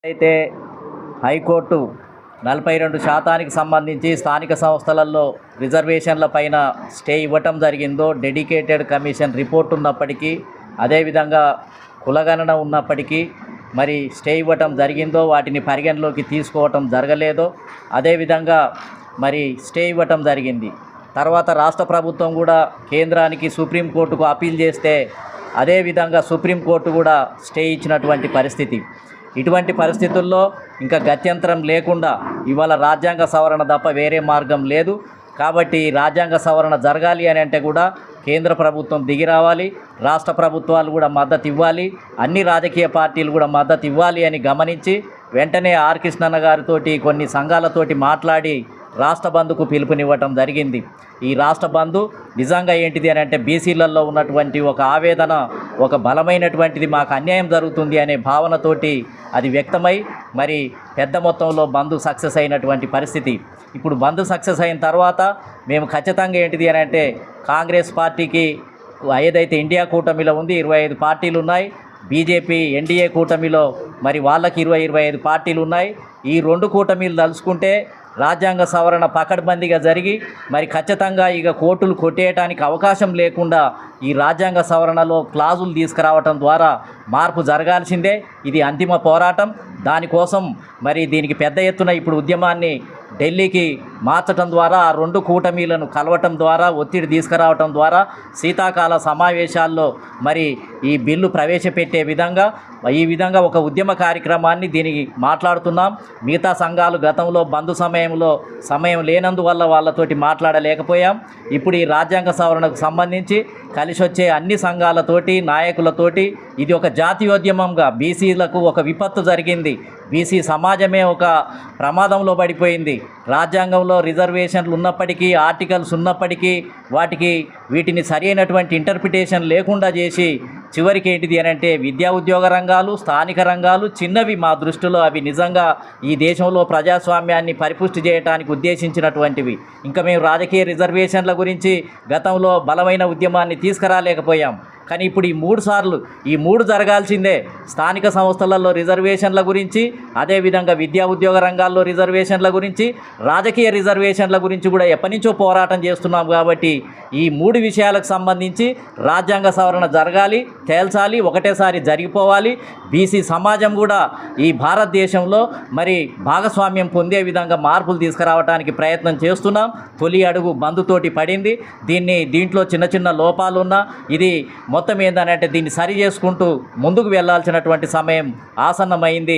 అయితే హైకోర్టు 42% సంబంధించి స్థానిక సంస్థలలో రిజర్వేషన్ల పైన స్టే ఇవ్వటం జరిగిందో, డెడికేటెడ్ కమిషన్ రిపోర్ట్ ఉన్నప్పటికీ, అదేవిధంగా కులగణన ఉన్నప్పటికీ మరి స్టే ఇవ్వటం జరిగిందో, వాటిని పరిగణలోకి తీసుకోవటం జరగలేదో, అదేవిధంగా మరి స్టే ఇవ్వటం జరిగింది. తర్వాత రాష్ట్ర ప్రభుత్వం కూడా కేంద్రానికి సుప్రీంకోర్టుకు అప్పీల్ చేస్తే అదేవిధంగా సుప్రీంకోర్టు కూడా స్టే ఇచ్చినటువంటి పరిస్థితి. ఇటువంటి పరిస్థితుల్లో ఇంకా గత్యంతరం లేకుండా ఇవాళ రాజ్యాంగ సవరణ తప్ప వేరే మార్గం లేదు. కాబట్టి రాజ్యాంగ సవరణ జరగాలి అని అంటే కూడా కేంద్ర ప్రభుత్వం దిగి రావాలి, రాష్ట్ర ప్రభుత్వాలు కూడా మద్దతు ఇవ్వాలి, అన్ని రాజకీయ పార్టీలు కూడా మద్దతు ఇవ్వాలి అని గమనించి వెంటనే ఆర్ కృష్ణన్న గారితోటి కొన్ని సంఘాలతోటి మాట్లాడి రాష్ట్ర బంద్కు పిలుపునివ్వటం జరిగింది. ఈ రాష్ట్ర బంద్ నిజంగా ఏంటిది అని అంటే బీసీలలో ఉన్నటువంటి ఒక ఆవేదన, ఒక బలమైనటువంటిది, మాకు అన్యాయం జరుగుతుంది అనే భావనతోటి అది వ్యక్తమై మరి పెద్ద మొత్తంలో బంద్ సక్సెస్ అయినటువంటి పరిస్థితి. ఇప్పుడు బంద్ సక్సెస్ అయిన తర్వాత మేము ఖచ్చితంగా ఏంటిది అని అంటే కాంగ్రెస్ పార్టీకి ఏదైతే ఇండియా కూటమిలో ఉంది 25 పార్టీలు ఉన్నాయి, బీజేపీ ఎన్డీఏ కూటమిలో మరి వాళ్ళకి 25 పార్టీలు ఉన్నాయి. ఈ 2 కూటమిలు తలుచుకుంటే రాజ్యాంగ సవరణ పకడ్బందీగా జరిగి మరి ఖచ్చితంగా ఇక కోర్టులు కొట్టేయడానికి అవకాశం లేకుండా ఈ రాజ్యాంగ సవరణలో క్లాజులు తీసుకురావటం ద్వారా మార్పు జరగాల్సిందే. ఇది అంతిమ పోరాటం. దానికోసం మరి దీనికి పెద్ద ఎత్తున ఇప్పుడు ఉద్యమాన్ని ఢిల్లీకి మార్చడం ద్వారా, ఆ 2 కూటమీలను కలవటం ద్వారా, ఒత్తిడి తీసుకురావటం ద్వారా శీతాకాల సమావేశాల్లో మరి ఈ బిల్లు ప్రవేశపెట్టే విధంగా ఈ విధంగా ఒక ఉద్యమ కార్యక్రమాన్ని దీనికి మాట్లాడుతున్నాం. మిగతా సంఘాలు గతంలో బంద్ సమయం లేనందువల్ల వాళ్ళతోటి మాట్లాడలేకపోయాం. ఇప్పుడు ఈ రాజ్యాంగ సవరణకు సంబంధించి కలిసి వచ్చే అన్ని సంఘాలతోటి, నాయకులతోటి ఇది ఒక జాతీయోద్యమంగా, బీసీలకు ఒక విపత్తు జరిగింది, బీసీ సమాజమే ఒక ప్రమాదంలో పడిపోయింది. రాజ్యాంగంలో రిజర్వేషన్లు ఉన్నప్పటికీ, ఆర్టికల్స్ ఉన్నప్పటికీ వీటిని సరైనటువంటి ఇంటర్ప్రిటేషన్ లేకుండా చేసి చివరికి ఏంటిది అని అంటే విద్యా ఉద్యోగ రంగాలు, స్థానిక రంగాలు చిన్నవి మా దృష్టిలో. అవి నిజంగా ఈ దేశంలో ప్రజాస్వామ్యాన్ని పరిపుష్టి చేయడానికి ఉద్దేశించినటువంటివి. ఇంకా మేము రాజకీయ రిజర్వేషన్ల గురించి గతంలో బలమైన ఉద్యమాన్ని తీసుకురాలేకపోయాం. కానీ ఇప్పుడు ఈ మూడు జరగాల్సిందే. స్థానిక సంస్థలలో రిజర్వేషన్ల గురించి, అదేవిధంగా విద్యా ఉద్యోగ రంగాల్లో రిజర్వేషన్ల గురించి, రాజకీయ రిజర్వేషన్ల గురించి కూడా ఎప్పటి నుంచో పోరాటం చేస్తున్నాం. కాబట్టి ఈ 3 విషయాలకు సంబంధించి రాజ్యాంగ సవరణ జరగాలి, తేల్చాలి, ఒకటేసారి జరిగిపోవాలి. బీసీ సమాజం కూడా ఈ భారతదేశంలో మరి భాగస్వామ్యం పొందే విధంగా మార్పులు తీసుకురావడానికి ప్రయత్నం చేస్తున్నాం. తొలి అడుగు బంద్తోటి పడింది. దీంట్లో చిన్న చిన్న లోపాలున్నా ఇది మొత్తం ఏంటంటే దీన్ని సరి చేసుకుంటూ ముందుకు వెళ్ళాల్సినటువంటి సమయం ఆసన్నమైంది.